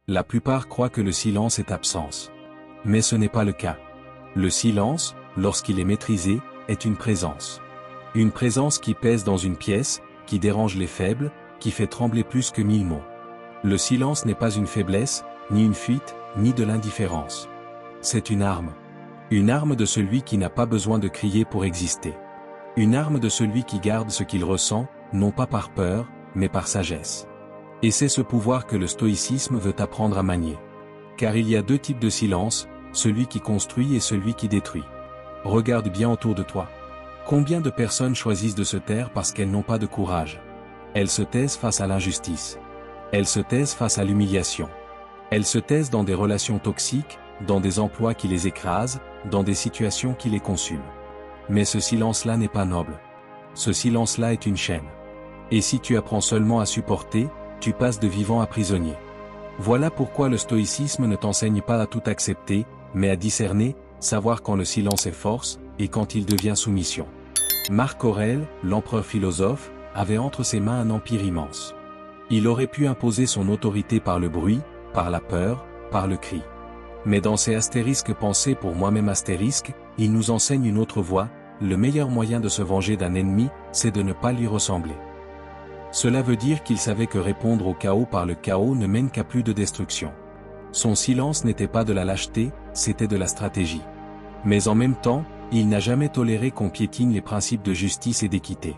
La plupart croient que le silence est absence. Mais ce n'est pas le cas. Le silence, lorsqu'il est maîtrisé, est une présence. Une présence qui pèse dans une pièce, qui dérange les faibles, qui fait trembler plus que 1000 mots. Le silence n'est pas une faiblesse, ni une fuite, ni de l'indifférence. C'est une arme. Une arme de celui qui n'a pas besoin de crier pour exister. Une arme de celui qui garde ce qu'il ressent, non pas par peur, mais par sagesse. Et c'est ce pouvoir que le stoïcisme veut apprendre à manier. Car il y a deux types de silence, celui qui construit et celui qui détruit. Regarde bien autour de toi. Combien de personnes choisissent de se taire parce qu'elles n'ont pas de courage? Elles se taisent face à l'injustice. Elles se taisent face à l'humiliation. Elles se taisent dans des relations toxiques, dans des emplois qui les écrasent, dans des situations qui les consument. Mais ce silence-là n'est pas noble. Ce silence-là est une chaîne. Et si tu apprends seulement à supporter, tu passes de vivant à prisonnier. Voilà pourquoi le stoïcisme ne t'enseigne pas à tout accepter, mais à discerner, savoir quand le silence est force, et quand il devient soumission. Marc Aurèle, l'empereur philosophe, avait entre ses mains un empire immense. Il aurait pu imposer son autorité par le bruit, par la peur, par le cri. Mais dans ces astérisques pensés pour moi-même astérisques, il nous enseigne une autre voie, le meilleur moyen de se venger d'un ennemi, c'est de ne pas lui ressembler. Cela veut dire qu'il savait que répondre au chaos par le chaos ne mène qu'à plus de destruction. Son silence n'était pas de la lâcheté, c'était de la stratégie. Mais en même temps, il n'a jamais toléré qu'on piétine les principes de justice et d'équité.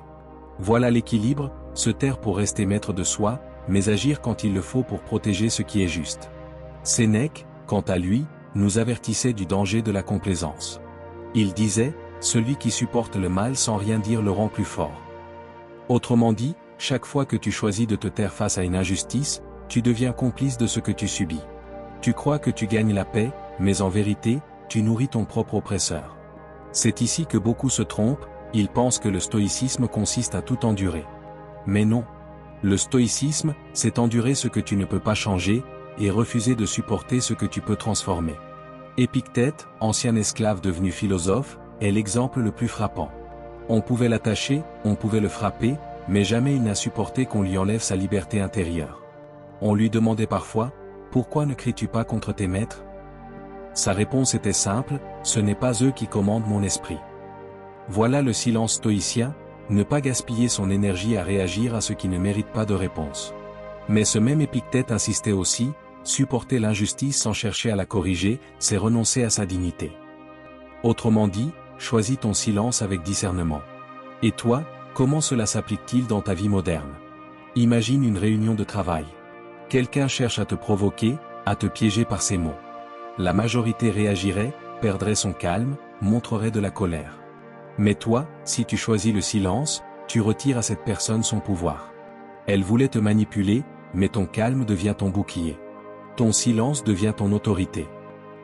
Voilà l'équilibre, se taire pour rester maître de soi, mais agir quand il le faut pour protéger ce qui est juste. Sénèque, quant à lui, nous avertissait du danger de la complaisance. Il disait, celui qui supporte le mal sans rien dire le rend plus fort. Autrement dit, chaque fois que tu choisis de te taire face à une injustice, tu deviens complice de ce que tu subis. Tu crois que tu gagnes la paix, mais en vérité, tu nourris ton propre oppresseur. C'est ici que beaucoup se trompent, ils pensent que le stoïcisme consiste à tout endurer. Mais non. Le stoïcisme, c'est endurer ce que tu ne peux pas changer, et refuser de supporter ce que tu peux transformer. Épictète, ancien esclave devenu philosophe, est l'exemple le plus frappant. On pouvait l'attacher, on pouvait le frapper, mais jamais il n'a supporté qu'on lui enlève sa liberté intérieure. On lui demandait parfois, « Pourquoi ne cries-tu pas contre tes maîtres ?» Sa réponse était simple, « Ce n'est pas eux qui commandent mon esprit. » Voilà le silence stoïcien, ne pas gaspiller son énergie à réagir à ce qui ne mérite pas de réponse. Mais ce même Épictète insistait aussi, supporter l'injustice sans chercher à la corriger, c'est renoncer à sa dignité. Autrement dit, choisis ton silence avec discernement. Et toi, comment cela s'applique-t-il dans ta vie moderne? Imagine une réunion de travail. Quelqu'un cherche à te provoquer, à te piéger par ses mots. La majorité réagirait, perdrait son calme, montrerait de la colère. Mais toi, si tu choisis le silence, tu retires à cette personne son pouvoir. Elle voulait te manipuler, mais ton calme devient ton bouclier. Ton silence devient ton autorité.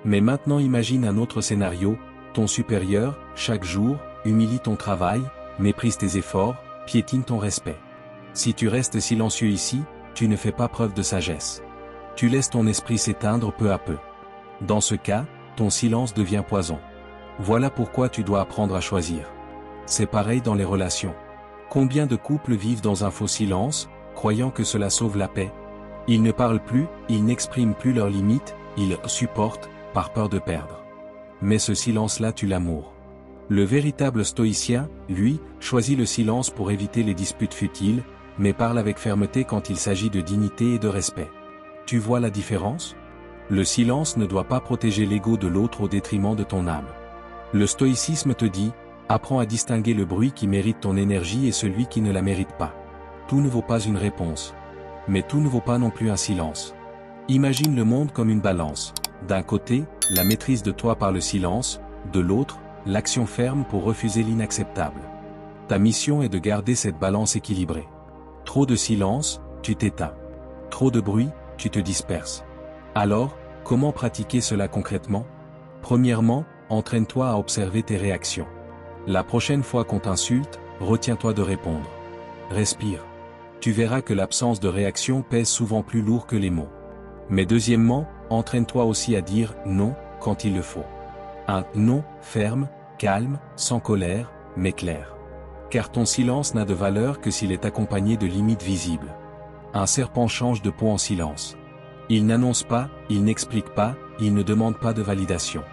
Mais maintenant imagine un autre scénario, ton supérieur, chaque jour, humilie ton travail, méprise tes efforts, piétine ton respect. Si tu restes silencieux ici, tu ne fais pas preuve de sagesse. Tu laisses ton esprit s'éteindre peu à peu. Dans ce cas, ton silence devient poison. Voilà pourquoi tu dois apprendre à choisir. C'est pareil dans les relations. Combien de couples vivent dans un faux silence, croyant que cela sauve la paix? Ils ne parlent plus, ils n'expriment plus leurs limites, ils supportent, par peur de perdre. Mais ce silence-là tue l'amour. Le véritable stoïcien, lui, choisit le silence pour éviter les disputes futiles, mais parle avec fermeté quand il s'agit de dignité et de respect. Tu vois la différence? Le silence ne doit pas protéger l'ego de l'autre au détriment de ton âme. Le stoïcisme te dit, apprends à distinguer le bruit qui mérite ton énergie et celui qui ne la mérite pas. Tout ne vaut pas une réponse. Mais tout ne vaut pas non plus un silence. Imagine le monde comme une balance. D'un côté, la maîtrise de toi par le silence, de l'autre, l'action ferme pour refuser l'inacceptable. Ta mission est de garder cette balance équilibrée. Trop de silence, tu t'éteins. Trop de bruit, tu te disperses. Alors, comment pratiquer cela concrètement? Premièrement, entraîne-toi à observer tes réactions. La prochaine fois qu'on t'insulte, retiens-toi de répondre. Respire. Tu verras que l'absence de réaction pèse souvent plus lourd que les mots. Mais deuxièmement, entraîne-toi aussi à dire « non » quand il le faut. Un « non » ferme, calme, sans colère, mais clair. Car ton silence n'a de valeur que s'il est accompagné de limites visibles. Un serpent change de peau en silence. Il n'annonce pas, il n'explique pas, il ne demande pas de validation.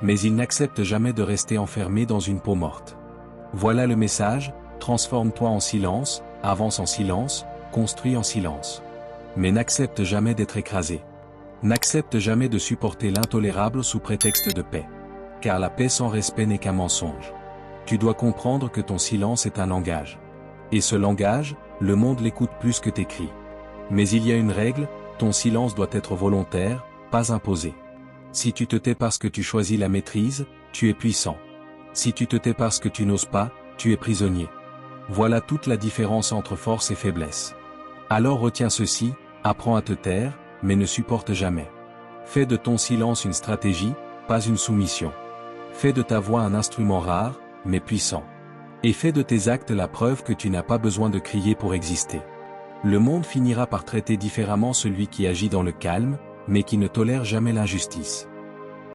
Mais il n'accepte jamais de rester enfermé dans une peau morte. Voilà le message, transforme-toi en silence, avance en silence, construis en silence. Mais n'accepte jamais d'être écrasé. N'accepte jamais de supporter l'intolérable sous prétexte de paix. Car la paix sans respect n'est qu'un mensonge. Tu dois comprendre que ton silence est un langage. Et ce langage, le monde l'écoute plus que tes cris. Mais il y a une règle, ton silence doit être volontaire, pas imposé. Si tu te tais parce que tu choisis la maîtrise, tu es puissant. Si tu te tais parce que tu n'oses pas, tu es prisonnier. Voilà toute la différence entre force et faiblesse. Alors retiens ceci, apprends à te taire, mais ne supporte jamais. Fais de ton silence une stratégie, pas une soumission. Fais de ta voix un instrument rare, mais puissant. Et fais de tes actes la preuve que tu n'as pas besoin de crier pour exister. Le monde finira par traiter différemment celui qui agit dans le calme, mais qui ne tolère jamais l'injustice.